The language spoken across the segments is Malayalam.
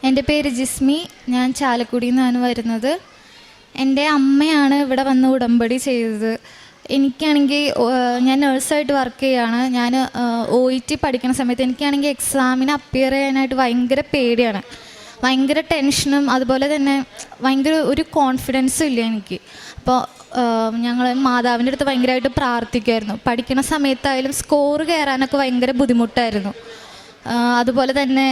എൻ്റെ പേര് ജിസ്മി. ഞാൻ ചാലക്കുടിയിൽ നിന്നാണ് വരുന്നത്. എൻ്റെ അമ്മയാണ് ഇവിടെ വന്ന് ഉടമ്പടി ചെയ്തത്. എനിക്കാണെങ്കിൽ ഞാൻ നേഴ്സായിട്ട് വർക്ക് ചെയ്യുകയാണ്. ഞാൻ OET പഠിക്കുന്ന സമയത്ത് എനിക്കാണെങ്കിൽ എക്സാമിന് അപ്പിയർ ചെയ്യാനായിട്ട് ഭയങ്കര പേടിയാണ്. ഭയങ്കര ടെൻഷനും അതുപോലെ തന്നെ ഭയങ്കര ഒരു കോൺഫിഡൻസും ഇല്ല എനിക്ക്. അപ്പോൾ ഞങ്ങൾ മാതാവിൻ്റെ അടുത്ത് ഭയങ്കരമായിട്ട് പ്രാർത്ഥിക്കുമായിരുന്നു. പഠിക്കുന്ന സമയത്തായാലും സ്കോർ കയറാനൊക്കെ ഭയങ്കര ബുദ്ധിമുട്ടായിരുന്നു. അതുപോലെ തന്നെ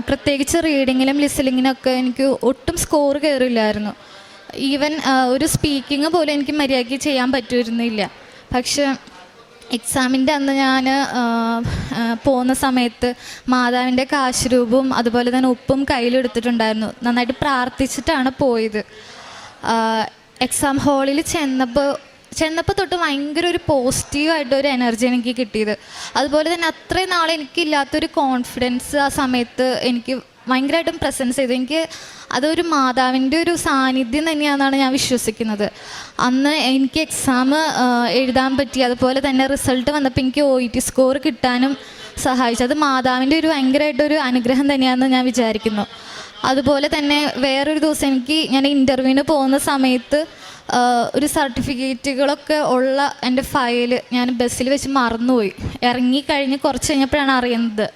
പ്രത്യേകിച്ച് റീഡിങ്ങിലും ലിസണിങ്ങിനൊക്കെ എനിക്ക് ഒട്ടും സ്കോർ കയറില്ലായിരുന്നു. ഈവൻ ഒരു സ്പീക്കിങ് പോലും എനിക്ക് മര്യാദയ്ക്ക് ചെയ്യാൻ പറ്റുമായിരുന്നില്ല. പക്ഷെ എക്സാമിൻ്റെ അന്ന് ഞാൻ പോകുന്ന സമയത്ത് മാതാവിൻ്റെ കാശുരൂപവും അതുപോലെ തന്നെ ഉപ്പും കയ്യിലെടുത്തിട്ടുണ്ടായിരുന്നു. നന്നായിട്ട് പ്രാർത്ഥിച്ചിട്ടാണ് പോയത്. എക്സാം ഹാളിൽ ചെന്നപ്പോൾ തൊട്ട് ഭയങ്കര ഒരു പോസിറ്റീവായിട്ടൊരു എനർജി എനിക്ക് കിട്ടിയത്. അതുപോലെ തന്നെ അത്രയും നാളെ എനിക്കില്ലാത്തൊരു കോൺഫിഡൻസ് ആ സമയത്ത് എനിക്ക് ഭയങ്കരമായിട്ടും പ്രസൻസ് ചെയ്തു. എനിക്ക് അതൊരു മാതാവിൻ്റെ ഒരു സാന്നിധ്യം തന്നെയാണെന്നാണ് ഞാൻ വിശ്വസിക്കുന്നത്. അന്ന് എനിക്ക് എക്സാം എഴുതാൻ പറ്റി. അതുപോലെ തന്നെ റിസൾട്ട് വന്നപ്പോൾ എനിക്ക് OET സ്കോർ കിട്ടാനും സഹായിച്ചു. അത് മാതാവിൻ്റെ ഒരു ഭയങ്കരമായിട്ടൊരു അനുഗ്രഹം തന്നെയാണെന്ന് ഞാൻ വിചാരിക്കുന്നു. അതുപോലെ തന്നെ വേറൊരു ദിവസം ഞാൻ ഇൻ്റർവ്യൂവിന് പോകുന്ന സമയത്ത് ഒരു സർട്ടിഫിക്കറ്റുകളൊക്കെ ഉള്ള എൻ്റെ ഫയൽ ഞാൻ ബസ്സിൽ വെച്ച് മറന്നുപോയി. ഇറങ്ങിക്കഴിഞ്ഞ് കുറച്ച് കഴിഞ്ഞപ്പോഴാണ് അറിയുന്നത്.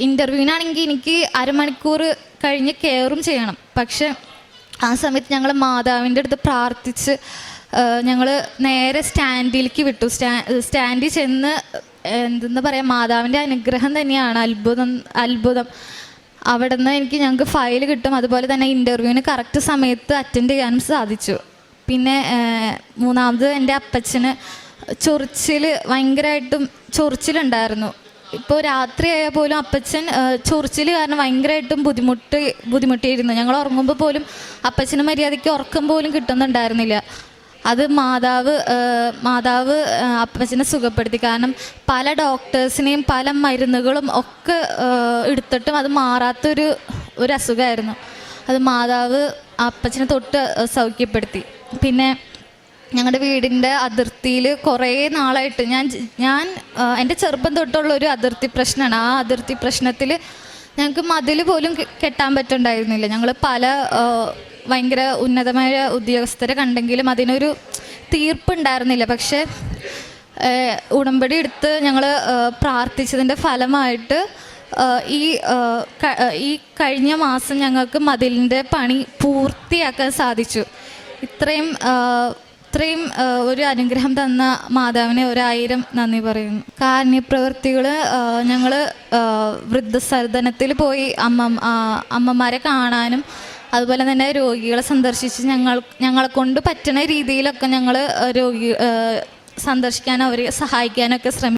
ഇൻ്റർവ്യൂവിനാണെങ്കിൽ എനിക്ക് അരമണിക്കൂർ കഴിഞ്ഞ് കയറും ചെയ്യണം. പക്ഷെ ആ സമയത്ത് ഞങ്ങൾ മാതാവിൻ്റെ അടുത്ത് പ്രാർത്ഥിച്ച് ഞങ്ങൾ നേരെ സ്റ്റാൻഡിലേക്ക് വിട്ടു. സ്റ്റാൻഡിൽ ചെന്ന് എന്തെന്ന് പറയാം, മാതാവിൻ്റെ അനുഗ്രഹം തന്നെയാണ്. അത്ഭുതം. അവിടെ നിന്ന് ഞങ്ങൾക്ക് ഫയൽ കിട്ടും. അതുപോലെ തന്നെ ഇൻ്റർവ്യൂവിന് കറക്റ്റ് സമയത്ത് അറ്റൻഡ് ചെയ്യാനും സാധിച്ചു. പിന്നെ മൂന്നാമത് എൻ്റെ അപ്പച്ചന് ഭയങ്കരമായിട്ടും ചൊറിച്ചിലുണ്ടായിരുന്നു. ഇപ്പോൾ രാത്രിയായാൽ പോലും അപ്പച്ചൻ ചൊറിച്ചിൽ കാരണം ഭയങ്കരമായിട്ടും ബുദ്ധിമുട്ടിയിരുന്നു. ഞങ്ങൾ ഉറങ്ങുമ്പോൾ പോലും അപ്പച്ചന് മര്യാദയ്ക്ക് ഉറക്കം പോലും കിട്ടുന്നുണ്ടായിരുന്നില്ല. അത് മാതാവ് അപ്പച്ചനെ സുഖപ്പെടുത്തി. കാരണം പല ഡോക്ടേഴ്സിനെയും പല മരുന്നുകളും ഒക്കെ എടുത്തിട്ടും അത് മാറാത്തൊരു അസുഖമായിരുന്നു. അത് മാതാവ് അപ്പച്ചനെ തൊട്ട് സൗഖ്യപ്പെടുത്തി. പിന്നെ ഞങ്ങളുടെ വീടിൻ്റെ അതിർത്തിയിൽ കുറേ നാളായിട്ട് ഞാൻ എൻ്റെ ചെറുപ്പം തൊട്ടുള്ള ഒരു അതിർത്തി പ്രശ്നമാണ്. ആ അതിർത്തി പ്രശ്നത്തിൽ ഞങ്ങൾക്ക് മതിൽ പോലും കെട്ടാൻ പറ്റുന്നുണ്ടായിരുന്നില്ല. ഞങ്ങൾ പല ഭയങ്കര ഉന്നതമായ ഉദ്യോഗസ്ഥരെ കണ്ടെങ്കിലും അതിനൊരു തീർപ്പുണ്ടായിരുന്നില്ല. പക്ഷേ ഉടമ്പടി എടുത്ത് ഞങ്ങൾ പ്രാർത്ഥിച്ചതിൻ്റെ ഫലമായിട്ട് ഈ കഴിഞ്ഞ മാസം ഞങ്ങൾക്ക് മതിലിൻ്റെ പണി പൂർത്തിയാക്കാൻ സാധിച്ചു. ഇത്രയും ഒരു അനുഗ്രഹം തന്ന മാതാവിനെ 1000 നന്ദി പറയുന്നു. കാരുണ്യപ്രവൃത്തികൾ ഞങ്ങൾ വൃദ്ധസദനത്തിൽ പോയി അമ്മമാരെ കാണാനും അതുപോലെ തന്നെ രോഗികളെ സന്ദർശിച്ച് ഞങ്ങളെ കൊണ്ട് പറ്റുന്ന രീതിയിലൊക്കെ ഞങ്ങൾ സന്ദർശിക്കാനും അവരെ സഹായിക്കാനൊക്കെ ശ്രമിക്കും.